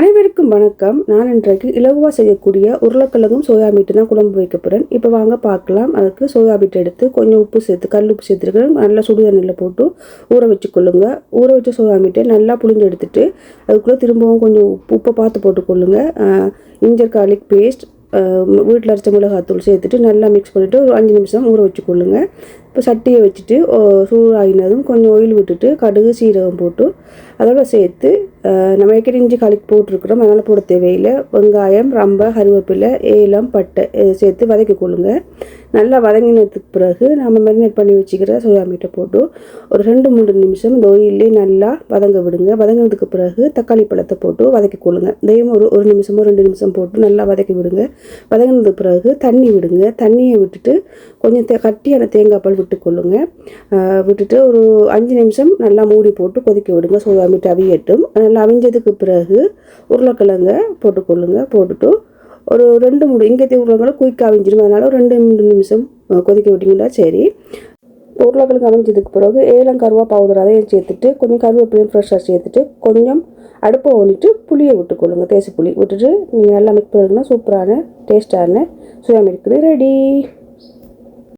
அனைவருக்கும் வணக்கம். நான் இன்றைக்கு இலகுவாக செய்யக்கூடிய உருளைக்கிழங்கும் சோயா மீட்டு தான் குழம்பு வைக்க போகிறேன். இப்போ வாங்க பார்க்கலாம். அதுக்கு சோயா மீட் எடுத்து கொஞ்சம் உப்பு சேர்த்து கல் உப்பு சேர்த்துருக்கேன். நல்லா சுடு தண்ணியில் போட்டு ஊற வச்சுக்கொள்ளுங்க. ஊற வச்ச சோயா மீட்டை நல்லா புளிஞ்சு எடுத்துட்டு அதுக்குள்ளே திரும்பவும் கொஞ்சம் உப்பை பார்த்து போட்டுக்கொள்ளுங்க. இஞ்சர் கார்லிக் பேஸ்ட், வீட்டில் அரைச்ச மிளகாத்தூள் சேர்த்துட்டு நல்லா மிக்ஸ் பண்ணிவிட்டு ஒரு 5 நிமிஷம் ஊற வச்சுக்கொள்ளுங்க. இப்போ சட்டியை வச்சுட்டு சூடாகினதும் கொஞ்சம் ஆயில் விட்டுட்டு கடுகு சீரகம் போட்டு அதோடு சேர்த்து நம்ம ஏற்கனவே இஞ்சி கார்லிக் போட்டிருக்கிறோம், அதனால் போட தேவையில்லை. வெங்காயம், ரம்பை, கருவேப்பிலை, ஏலம், பட்டை சேர்த்து வதக்கி கொள்ளுங்க. நல்லா வதங்கினதுக்கு பிறகு நம்ம மேரினேட் பண்ணி வச்சுக்கிற சோயா மீட்டை போட்டு ஒரு 2-3 நிமிஷம் இந்த ஆயிலே நல்லா வதங்க விடுங்க. வதங்கினதுக்கு பிறகு தக்காளி பழத்தை போட்டு வதக்கி கொள்ளுங்க. இதையும் ஒரு நிமிஷமோ 2 நிமிஷம் போட்டு நல்லா வதக்கி விடுங்க. வதங்கினதுக்கு பிறகு தண்ணி விடுங்க. தண்ணியை விட்டுட்டு கொஞ்சம் கட்டியான தேங்காய் பால் விட்டுக்கொள்ளுங்க. விட்டுட்டு ஒரு 5 நிமிஷம் நல்லா மூடி போட்டு கொதிக்க விடுங்க. சோயா மீட் அவியட்டும். நல்லா அவிஞ்சதுக்கு பிறகு உருளைக்கிழங்க போட்டுக்கொள்ளுங்க. போட்டுட்டு ஒரு 2-3 இங்கே உருளைக்கிழங்கு குயிக்காக அவிஞ்சிடும், அதனால் ஒரு 2-3 நிமிஷம் கொதிக்க விட்டிங்கன்னா சரி. உருளைக்கிழங்கு அவிஞ்சதுக்கு பிறகு ஏலம் கருவா பவுடர் அதையும் சேர்த்துட்டு கொஞ்சம் கருவேப்பிலையும் ஃப்ரெஷ்ஷாக சேர்த்துட்டு கொஞ்சம் அடுப்பை ஓடிட்டு புளியை விட்டுக்கொள்ளுங்க. தேசி புளி விட்டுட்டு நீங்கள் நல்லா மிக்ஸ் பண்ணுங்கன்னா சூப்பரான டேஸ்டான சோயா மீட் ரெடி.